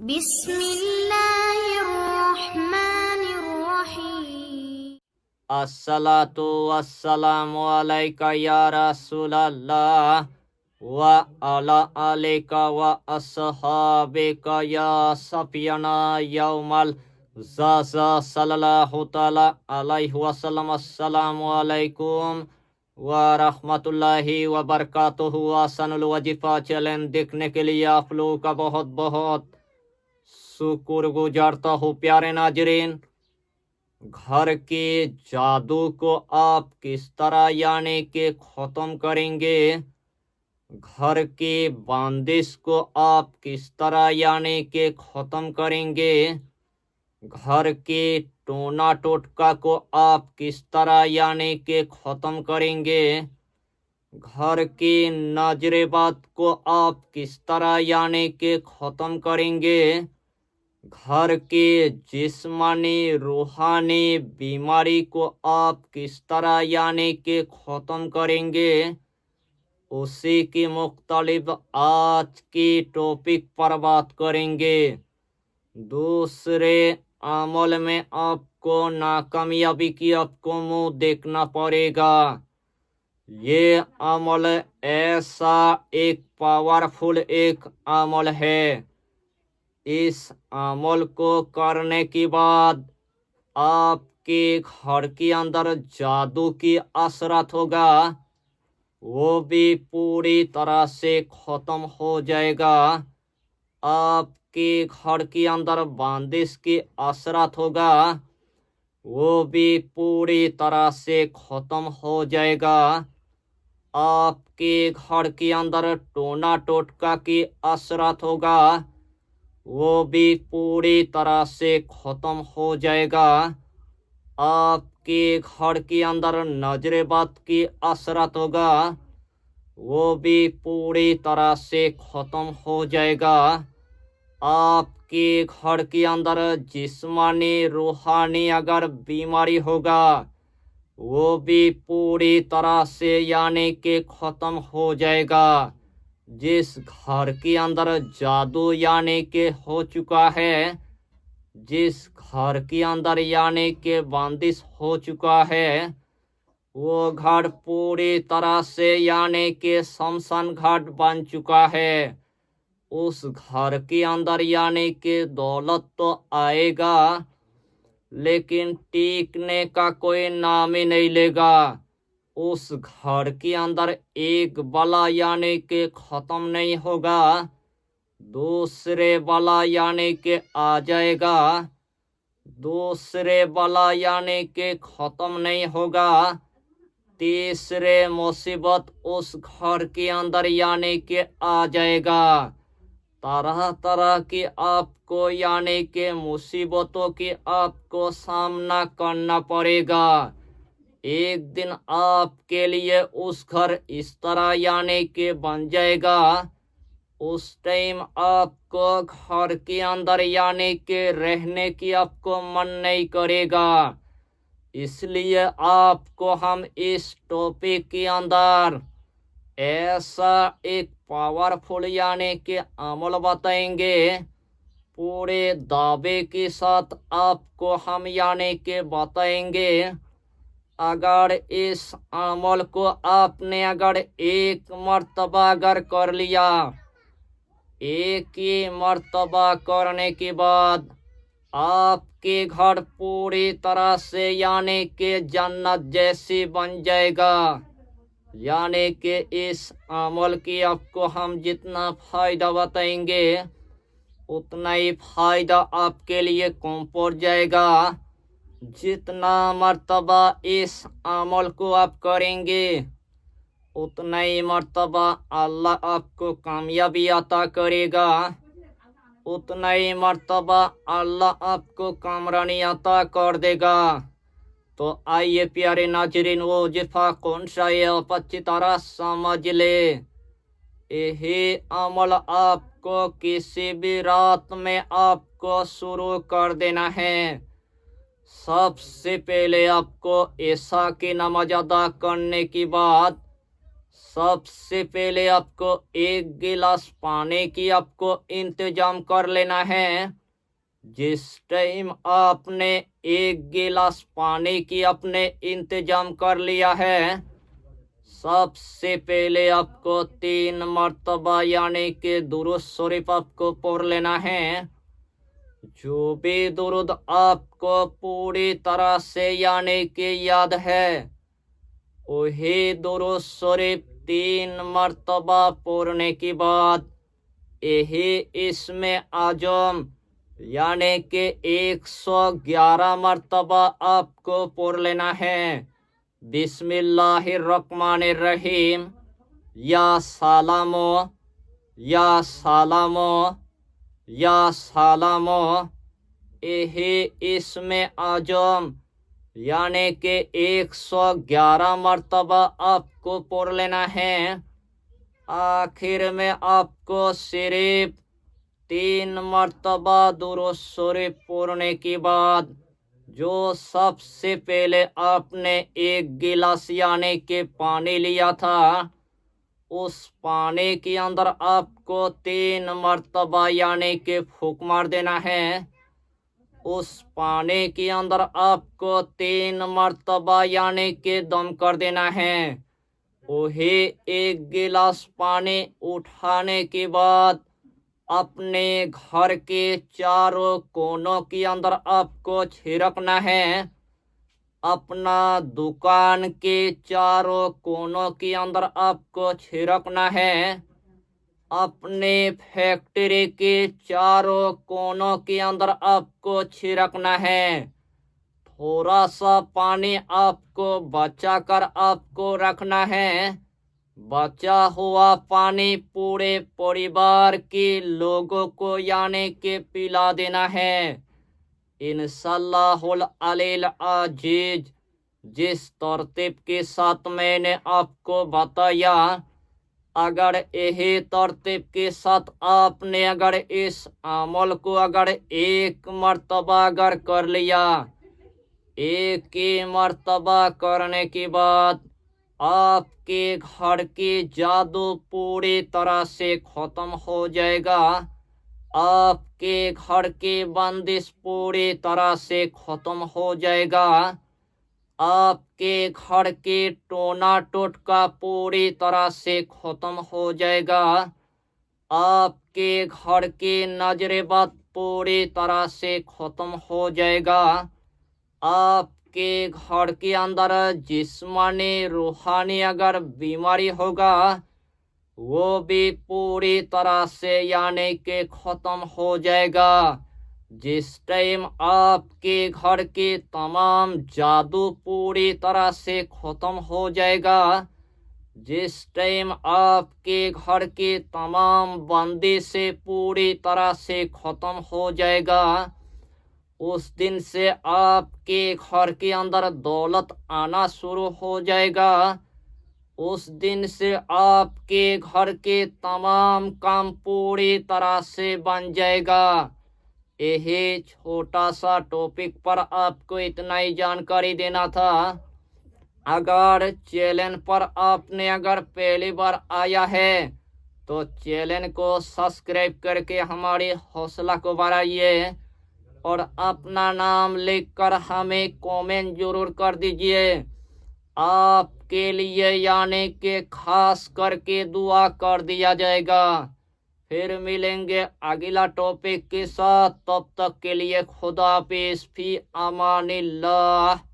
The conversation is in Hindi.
बिस्मिल्लाहिर्रहमानिर्रहीम। अस्सलातु वस्सलामु अलैका या रसूलल्लाह व अला आलिका व अस्हाबिका या सफियाना यौमल ज़ाज़ा सल्लल्लाहु ताला अलैहि वसल्लम। अस्सलामु अलैकुम व रहमतुल्लाहि व बरकातुहु। आसनुल वजीफा चैलेंज देखने के लिए आप लोगों का बहुत बहुत शुक्रगुजारता हूँ। प्यारे नाजरीन, घर के जादू को आप किस तरह यानी के ख़त्म करेंगे, घर के बंदिश को आप किस तरह यानी के ख़त्म करेंगे, घर के टोना टोटका को आप किस तरह यानी के ख़त्म करेंगे, घर की नजरेबाद को आप किस तरह यानी के ख़त्म करेंगे, घर के जिस्मानी रूहानी बीमारी को आप किस तरह यानी के ख़त्म करेंगे, उसी की मुख्तलिफ आज की टॉपिक पर बात करेंगे। दूसरे अमल में आपको नाकामयाबी की आपको मुंह देखना पड़ेगा। ये अमल ऐसा एक पावरफुल एक अमल है। इस अमल को करने के बाद आपके घर के अंदर जादू की असरत होगा, वो भी पूरी तरह से ख़त्म हो जाएगा। आपके घर के अंदर बंदिश की असरत होगा, वो भी पूरी तरह से ख़त्म हो जाएगा। आपके घर के अंदर टोना टोटका की असरत होगा, वो भी पूरी तरह से ख़त्म हो जाएगा। आपके घर के अंदर नजरेबाद की असरत होगा, वो भी पूरी तरह से ख़त्म हो जाएगा। आपके घर के अंदर जिस्मानी रूहानी अगर बीमारी होगा, वो भी पूरी तरह से यानी के ख़त्म हो जाएगा। जिस घर के अंदर जादू यानी के हो चुका है, जिस घर के अंदर यानी के बंदिश हो चुका है, वो घर पूरी तरह से यानी के शमशान घाट बन चुका है। उस घर के अंदर यानी के दौलत तो आएगा, लेकिन टिकने का कोई नाम ही नहीं लेगा। उस घर के अंदर एक बला यानी के ख़त्म नहीं होगा, दूसरे बला यानी के आ जाएगा, दूसरे बला यानी के ख़त्म नहीं होगा, तीसरे मुसीबत उस घर के अंदर यानी के आ जाएगा। तरह तरह की आपको यानी के मुसीबतों की आपको सामना करना पड़ेगा। एक दिन आपके लिए उस घर इस तरह यानी के बन जाएगा, उस टाइम आपको घर के अंदर यानी के रहने की आपको मन नहीं करेगा। इसलिए आपको हम इस टॉपिक के अंदर ऐसा एक पावरफुल यानी के अमल बताएंगे, पूरे दावे के साथ आपको हम यानी के बताएंगे। अगर इस अमल को आपने अगर एक मर्तबा अगर कर लिया, एक ही मर्तबा करने के बाद आपके घर पूरी तरह से यानी के जन्नत जैसी बन जाएगा। यानी कि इस अमल की आपको हम जितना फ़ायदा बताएंगे, उतना ही फ़ायदा आपके लिए कम पड़ जाएगा। जितना मर्तबा इस अमल को आप करेंगे, उतना ही मर्तबा अल्लाह आपको कामयाबी अता करेगा, उतना ही मर्तबा अल्लाह आपको कामरानी अता कर देगा। तो आइए प्यारे नाजरीन, वो वजीफा कौन सा है आप अच्छी तरह समझ ले। यही अमल आपको किसी भी रात में आपको शुरू कर देना है। सबसे पहले आपको ईशा की नमाज अदा करने के बाद सबसे पहले आपको एक गिलास पानी की आपको इंतजाम कर लेना है। जिस टाइम आपने एक गिलास पानी की आपने इंतजाम कर लिया है, सबसे पहले आपको 3 मर्तबा यानी कि दुरूद शरीफ आपको पढ़ लेना है। जो भी दुरूद आपको पूरी तरह से यानी कि याद है, वही दुरूद शरीफ 3 मर्तबा पढ़ने के बाद यही इसमें आजम यानी कि 111 मर्तबा आपको पढ़ लेना है। बिस्मिल्लाहिर्रहमानिर्रहीम, या सालामो, या सालामो, या सालामो। यही इसमें आजम यानी कि 111 मर्तबा आपको पढ़ लेना है। आखिर में आपको सिर्फ 3 मर्तबा दुरूद शरीफ पढ़ने के बाद जो सबसे पहले आपने एक गिलास यानी कि पानी लिया था, उस पानी के अंदर आपको 3 मर्तबा यानी कि फूंक मार देना है। उस पानी के अंदर आपको 3 मर्तबा यानी कि दम कर देना है। वही एक गिलास पानी उठाने के बाद अपने घर के चारों कोनों के अंदर आपको छिड़कना है। अपना दुकान के चारों कोनों के अंदर आपको छिड़कना है। अपने फैक्ट्री के चारों कोनों के अंदर आपको छिड़कना है। थोड़ा सा पानी आपको बचा कर आपको रखना है। बचा हुआ पानी पूरे परिवार के लोगों को यानी कि पिला देना है। इंशाअल्लाहुल अलील अजीज, जिस तरतीब के साथ मैंने आपको बताया, अगर यही तरतीब के साथ आपने अगर इस अमल को अगर एक मर्तबा अगर कर लिया, एक ही मर्तबा करने के बाद आपके घर की जादू पूरी तरह से खत्म हो जाएगा। आपके घर की बंदिश पूरी तरह से खत्म हो जाएगा। आपके घर की टोना टोटका पूरी तरह से खत्म हो जाएगा। आपके घर की नजरे बद पूरी तरह से खत्म हो जाएगा। आपके घर के अंदर जिस्मानी रूहानी अगर बीमारी होगा, वो भी पूरी तरह से यानी कि खत्म हो जाएगा। जिस टाइम आपके घर के तमाम जादू पूरी तरह से खत्म हो जाएगा, जिस टाइम आपके घर के तमाम बंदी से पूरी तरह से खत्म हो जाएगा, उस दिन से आपके घर के अंदर दौलत आना शुरू हो जाएगा। उस दिन से आपके घर के तमाम काम पूरी तरह से बन जाएगा। यही छोटा सा टॉपिक पर आपको इतना ही जानकारी देना था। अगर चैनल पर आपने अगर पहली बार आया है तो चैनल को सब्सक्राइब करके हमारी हौसला को बढ़ाइए और अपना नाम लिखकर हमें कमेंट जरूर कर दीजिए। आपके लिए यानी कि खास करके दुआ कर दिया जाएगा। फिर मिलेंगे अगला टॉपिक के साथ। तब तक के लिए खुदा हाफिज़, फी अमानिल्लाह।